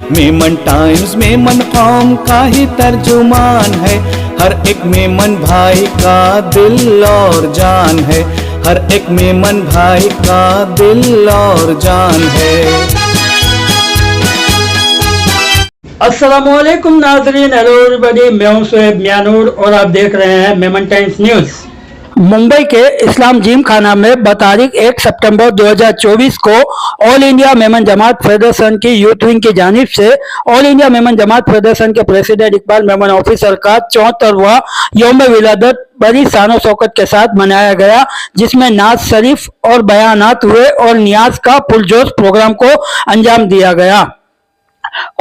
Memon times Memon कौम का ही तर्जुमान है, हर एक मेमन भाई का दिल और जान है, हर एक मेमन भाई का दिल और जान है। अस्सलामुअलैकुम नाजरीन, हेलो एवरीबॉडी, मैं हूं शोएब मियानूर और आप देख रहे हैं मेमन टाइम्स न्यूज। मुंबई के इस्लाम जिम खाना में बतारीख 1 सितंबर 2024 को all India Memon Jamat federation की यूथ विंग की जानिब से all India Memon Jamat federation के प्रेसिडेंट इकबाल मेमन ऑफिसर का 74वां यौम विलादत बड़ी शान शौकत के साथ मनाया गया, जिसमें नाज शरीफ और बयानात हुए और नियाज का पुरजोश प्रोग्राम को अंजाम दिया गया।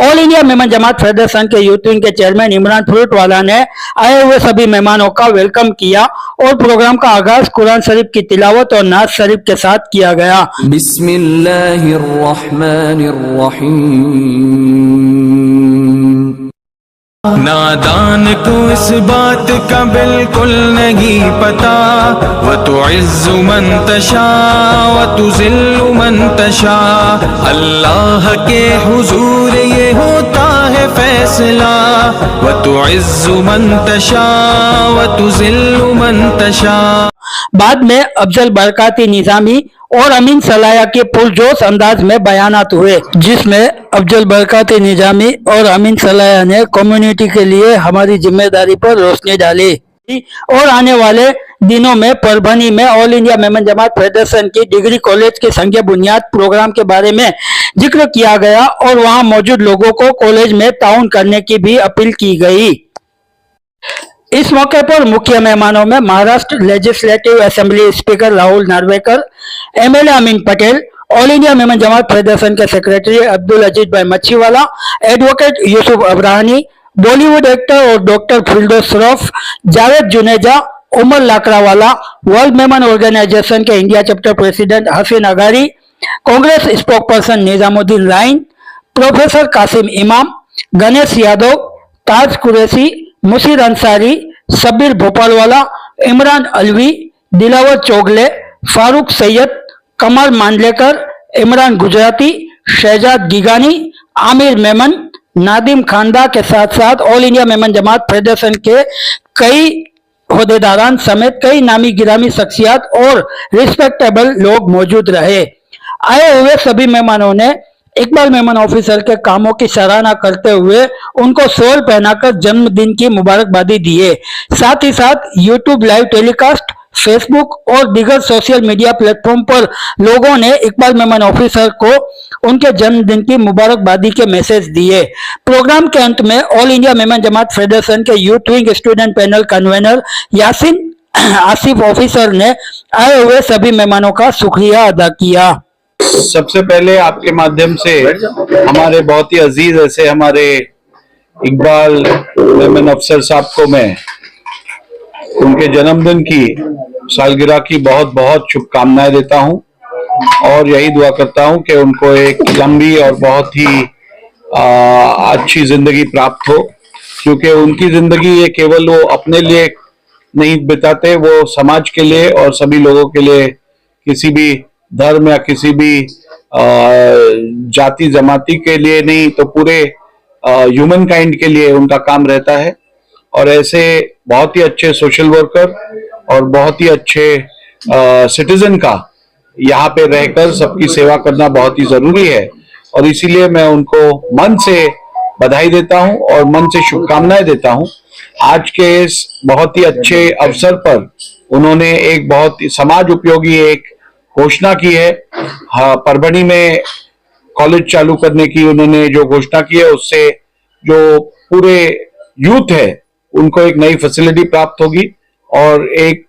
All India Memon Jamat federation के यूथ विंग के चेयरमैन इमरान फ्रूटवाला ने आए हुए सभी मेहमानों का वेलकम किया और प्रोग्राम का आगाज कुरान शरीफ की तिलावत और नाज शरीफ के साथ किया गया। बिस्मिल्लाहिर्रहमानिर्रहीम। नादान को इस बात का बिल्कुल नहीं पता, व तुइज़्ज़ु मन तशा व तुज़िल्लु मन तशा, अल्लाह के हुजूर ये होता है फैसला, व तुइज़्ज़ु मन तशा व तुज़िल्लु मन तशा। बाद में अफजल बरकाती निजामी और अमीन सलाया के पुरजोश अंदाज में बयानात हुए, जिसमें अफजल बरकाती निजामी और अमीन सलाया ने कम्युनिटी के लिए हमारी जिम्मेदारी पर रोशनी डाली और आने वाले दिनों में परभनी में All India Memon Jamat federation की डिग्री कॉलेज के संग बुनियाद प्रोग्राम के बारे में जिक्र किया गया और वहां मौजूद लोगों को कॉलेज में ताउन करने की भी अपील की गई। इस मौके पर मुख्य मेहमानों में Maharashtra legislative assembly speaker Rahul Narwekar, MLA Amin Patel, all India Memon Jamat federation के secretary Abdul Aziz bhai Machhiwala, advocate Yusuf Abrahani, Bollywood actor और डॉक्टर फिल्डोस रफ, जावेद जुनेजा, उमर लाकड़ावाला, वर्ल्ड मेमन ऑर्गेनाइजेशन के India chapter president Haseen Agari, Congress spokesperson Nizamuddin Raine, professor Kasim Imam, Ganesh Yadav, ताज कुरैशी, मुशीर अंसारी, सबीर भोपालवाला, इमरान अलवी, दिलावर चोगले, फारूक सैयद, कमल मांडलेकर, इमरान गुजराती, शहजाद गिगानी, आमिर मेमन, नादिम खानदा के साथ साथ all India Memon Jamat federation के कई होदेदारान समेत कई नामी गिरामी शख्सियत और रिस्पेक्टेबल लोग मौजूद रहे। आए हुए सभी मेहमानों ने इकबाल मेमन ऑफिसर के कामों की सराहना करते हुए उनको शॉल पहनाकर जन्मदिन की मुबारकबादी दिए। साथ ही साथ यूट्यूब लाइव टेलीकास्ट, फेसबुक और दीगर सोशल मीडिया प्लेटफॉर्म पर लोगों ने इकबाल मेमन ऑफिसर को उनके जन्मदिन की मुबारकबादी के मैसेज दिए। प्रोग्राम के अंत में All India Memon Jamat federation के youth wing student panel convener Yasin Asif officer ने आए हुए सभी मेहमानों का शुक्रिया अदा किया। सबसे पहले आपके माध्यम से हमारे बहुत ही अजीज ऐसे हमारे इकबाल मेमन अफसर साहब को मैं उनके जन्मदिन की सालगिरह की बहुत बहुत शुभकामनाएं देता हूं और यही दुआ करता हूं कि उनको एक लंबी और बहुत ही अच्छी जिंदगी प्राप्त हो, क्योंकि उनकी जिंदगी ये केवल वो अपने लिए नहीं बिताते, वो समाज के लिए और सभी लोगों के लिए, किसी भी धर्म या किसी भी जाति जमाती के लिए नहीं तो पूरे ह्यूमन काइंड के लिए उनका काम रहता है। और ऐसे बहुत ही अच्छे सोशल वर्कर और बहुत ही अच्छे सिटीजन का यहाँ पे रहकर सबकी सेवा करना बहुत ही जरूरी है और इसीलिए मैं उनको मन से बधाई देता हूँ और मन से शुभकामनाएं देता हूँ। आज के इस बहुत ही अच्छे अवसर पर उन्होंने एक बहुत ही समाज उपयोगी एक घोषणा की है। हाँ, परभणी में कॉलेज चालू करने की उन्होंने जो घोषणा की है, उससे जो पूरे यूथ है उनको एक नई फैसिलिटी प्राप्त होगी और एक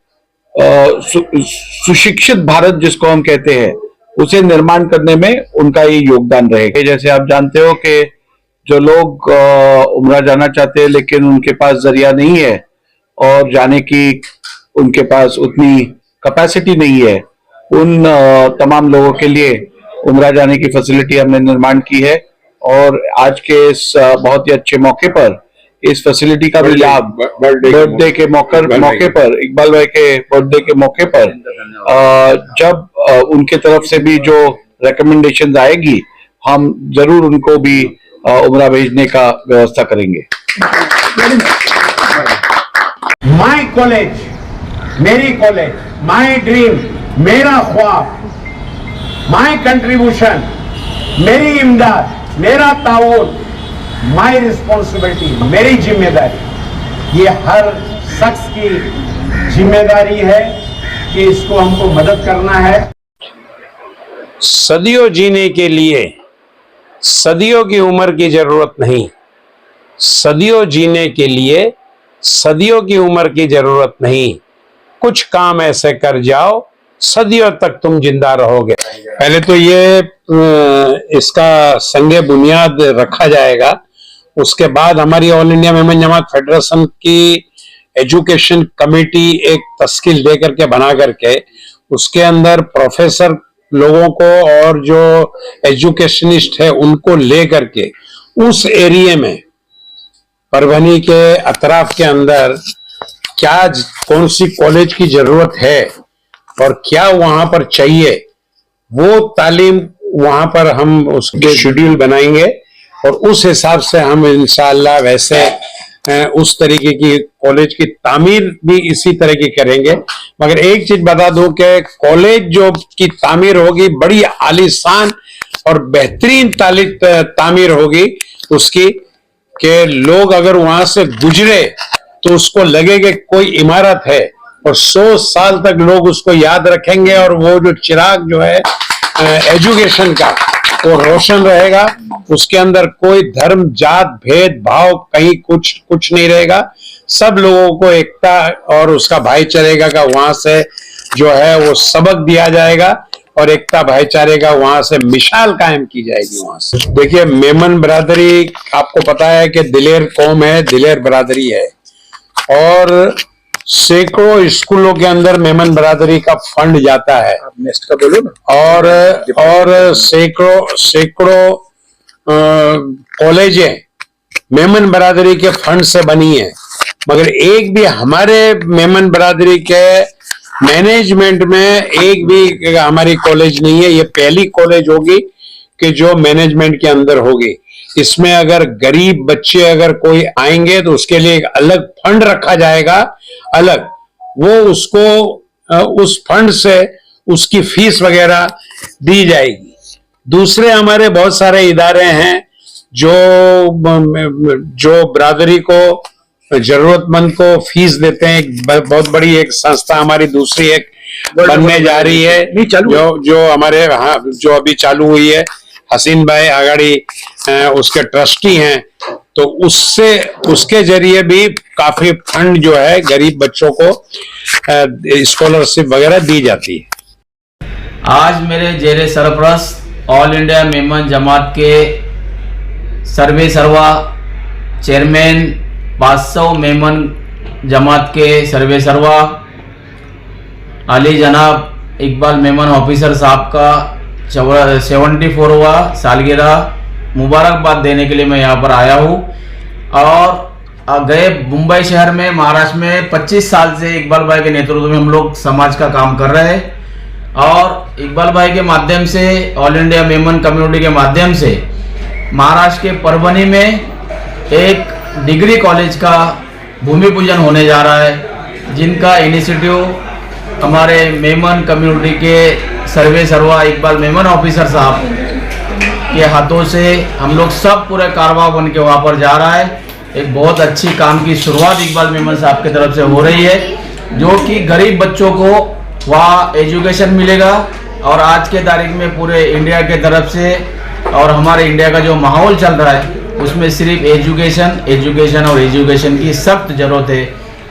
सुशिक्षित भारत जिसको हम कहते हैं उसे निर्माण करने में उनका ही योगदान रहेगा। जैसे आप जानते हो कि जो लोग उम्रा जाना चाहते हैं लेकिन उनके पास जरिया नहीं है और जाने की उनके पास उतनी कैपेसिटी नहीं है, उन तमाम लोगों के लिए उम्रा जाने की फैसिलिटी हमने निर्माण की है और आज के इस बहुत ही अच्छे मौके पर इस फैसिलिटी का भी लाभ बर्थडे के मौके पर, इकबाल भाई के बर्थडे के मौके पर जब उनके तरफ से भी जो रिकमेंडेशन आएगी हम जरूर उनको भी उम्रा भेजने का व्यवस्था करेंगे। माय कॉलेज, मेरी कॉलेज, माय ड्रीम, मेरा ख्वाब, माय कंट्रीब्यूशन, मेरी इमदाद, मेरा ताउन, माय रिस्पॉन्सिबिलिटी, मेरी जिम्मेदारी। ये हर शख्स की जिम्मेदारी है कि इसको हमको मदद करना है। सदियों जीने के लिए सदियों की उम्र की जरूरत नहीं, सदियों जीने के लिए सदियों की उम्र की जरूरत नहीं, कुछ काम ऐसे कर जाओ सदियों तक तुम जिंदा रहोगे। पहले तो ये इसका संगे बुनियाद रखा जाएगा, उसके बाद हमारी all India Memon Jamat federation की एजुकेशन कमेटी एक तस्कील दे करके बना करके उसके अंदर प्रोफेसर लोगों को और जो एजुकेशनिस्ट है उनको ले करके उस एरिया में परभनी के अतराफ के अंदर क्या कौन सी कॉलेज की जरूरत है और क्या वहां पर चाहिए, वो तालीम वहां पर हम उसके शेड्यूल बनाएंगे और उस हिसाब से हम इंशाअल्लाह वैसे उस तरीके की कॉलेज की तामीर भी इसी तरह की करेंगे। मगर एक चीज बता दूं कि कॉलेज जो की तामीर होगी बड़ी आलीशान और बेहतरीन तामीर होगी उसकी, कि लोग अगर वहां से गुजरे तो उसको लगे कि कोई इमारत है और 100 साल तक लोग उसको याद रखेंगे और वो जो चिराग जो है एजुकेशन का वो रोशन रहेगा। उसके अंदर कोई धर्म जात भेद भाव कहीं कुछ नहीं रहेगा, सब लोगों को एकता और उसका भाईचारे का वहां से जो है वो सबक दिया जाएगा और एकता भाईचारे का वहां से मिसाल कायम की जाएगी। वहां से देखिए, मेमन बरादरी आपको पता है कि दिलेर कौम है, दिलेर बरादरी है और सैकड़ों स्कूलों के अंदर मेमन बरादरी का फंड जाता है। नेक्स्ट का बोलो ना। और सैकड़ों कॉलेजें मेमन बरादरी के फंड से बनी है, मगर एक भी हमारे मेमन बरादरी के मैनेजमेंट में एक भी हमारी कॉलेज नहीं है। ये पहली कॉलेज होगी कि जो मैनेजमेंट के अंदर होगी। इसमें अगर गरीब बच्चे अगर कोई आएंगे तो उसके लिए एक अलग फंड रखा जाएगा, अलग वो उसको उस फंड से उसकी फीस वगैरह दी जाएगी। दूसरे हमारे बहुत सारे इदारे हैं जो बरादरी को जरूरतमंद को फीस देते हैं। एक बहुत बड़ी एक संस्था हमारी दूसरी एक बनने जा रही है जो हमारे यहाँ जो अभी चालू हुई है, हसीन भाई आगाड़ी उसके ट्रस्टी हैं, तो उसके जरिए भी काफी फंड जो है गरीब बच्चों को स्कॉलरशिप वगैरह दी जाती है। आज मेरे जेरे सरपरस्त ऑल इंडिया मेमन जमात के सर्वे सर्वा चेयरमैन 500 मेमन जमात के सर्वे सर्वा अली जनाब इकबाल मेमन ऑफिसर साहब का 74वां सालगिरह मुबारकबाद देने के लिए मैं यहाँ पर आया हूँ। और गए मुंबई शहर में महाराष्ट्र में 25 साल से इकबाल भाई के नेतृत्व में हम लोग समाज का काम कर रहे हैं और इकबाल भाई के माध्यम से ऑल इंडिया मेमन कम्युनिटी के माध्यम से महाराष्ट्र के परभनी में एक डिग्री कॉलेज का भूमि पूजन होने जा रहा है, जिनका इनिशिएटिव हमारे मेमन कम्युनिटी के सर्वे सर्वा इकबाल मेमन ऑफिसर साहब के हाथों से हम लोग सब पूरे कारवा बन के वहाँ पर जा रहा है। एक बहुत अच्छी काम की शुरुआत इकबाल मेमन साहब की तरफ से हो रही है, जो कि गरीब बच्चों को वहाँ एजुकेशन मिलेगा। और आज के तारीख में पूरे इंडिया के तरफ से और हमारे इंडिया का जो माहौल चल रहा है उसमें सिर्फ एजुकेशन और एजुकेशन की सख्त ज़रूरत है,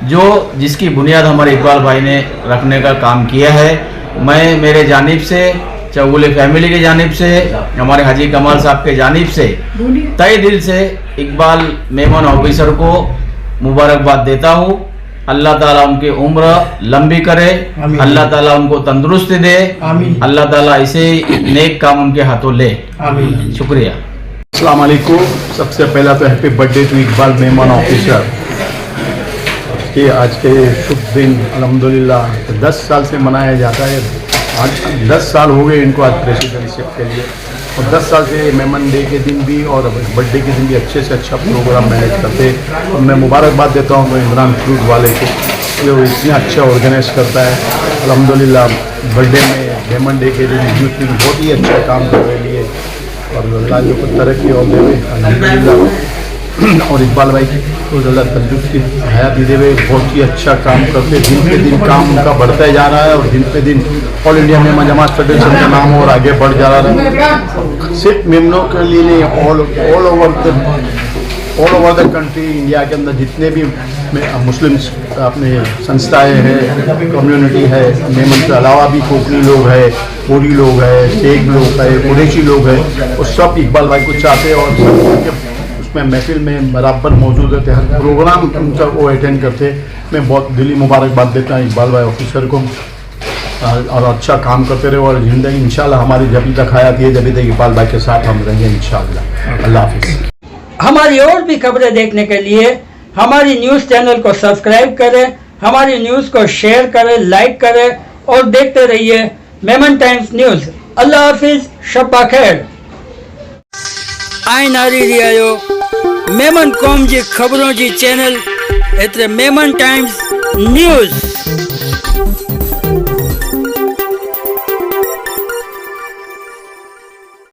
जो जिसकी बुनियाद हमारे इकबाल भाई ने रखने का काम किया है। मैं मेरे जानिब से, चौगुले फैमिली की जानिब से, हमारे हाजी कमाल साहब के जानिब से तहे दिल से इकबाल मेमन ऑफिसर को मुबारकबाद देता हूँ। अल्लाह ताला उनकी उम्र लंबी करे, अल्लाह ताला उनको तंदुरुस्ती दे, अल्लाह ताला ऐसे नेक काम उनके हाथों ले। शुक्रिया। अस्सलाम वालेकुम। सबसे पहला तो happy birthday to Iqbal Memon Officer कि आज के शुभ दिन अल्हम्दुलिल्लाह 10 साल से मनाया जाता है। आज 10 साल हो गए इनको आज प्रेसिडेंटशिप के लिए। और 10 साल से मेमन डे के दिन भी और बर्थडे के दिन भी अच्छे से अच्छा प्रोग्राम मैनेज करते। और मैं मुबारकबाद देता हूँ इमरान फ्रूट वाले को, जो इतने अच्छा ऑर्गेनाइज करता है। अल्हम्दुलिल्लाह बर्थडे में मेमन डे के दिन यूथ टीम बहुत ही अच्छा काम कर रही है और अल्लाह को तरक्की और देवे अल्हम्दुलिल्लाह। और इकबाल भाई को अल्लाह तंदुरुस्ती हयाती देवे, बहुत ही अच्छा काम करते, दिन पे दिन काम उनका बढ़ता जा रहा है और दिन पे दिन all India Memon Jamat federation का नाम और आगे बढ़ जा रहा है। सिर्फ मेमनों के लिए नहीं, all over the country, India के अंदर जितने भी मुस्लिम अपने संस्थाएं हैं, कम्युनिटी है, मेमन के अलावा भी कोकनी लोग हैं, कोरी लोग हैं, शेख लोग हैं, कुरैशी लोग हैं, वो सब इकबाल भाई को चाहते हैं और सब उसमें महफिल में बराबर मौजूद रहते, हर प्रोग्राम उनका वो अटेंड करते। मैं बहुत दिली मुबारकबाद देता हूँ इकबाल भाई ऑफिसर को और अच्छा काम करते रहे और ज़िंदगी इंशाल्लाह हमारी जब तक हयात है जब तक इकबाल भाई के साथ हम रहेंगे इंशाल्लाह। अल्लाह हाफिज़। हमारी और भी खबरें देखने के लिए हमारी न्यूज़ चैनल को सब्सक्राइब करें, हमारी न्यूज़ को शेयर करें, लाइक करें और देखते रहिए मेमन टाइम्स न्यूज़। अल्लाह हाफिज़, शब्बा खैर। आइन आ रही आयो मेमन कौम जी खबरों जी चैनल एतरे मेमन टाइम्स न्यूज़।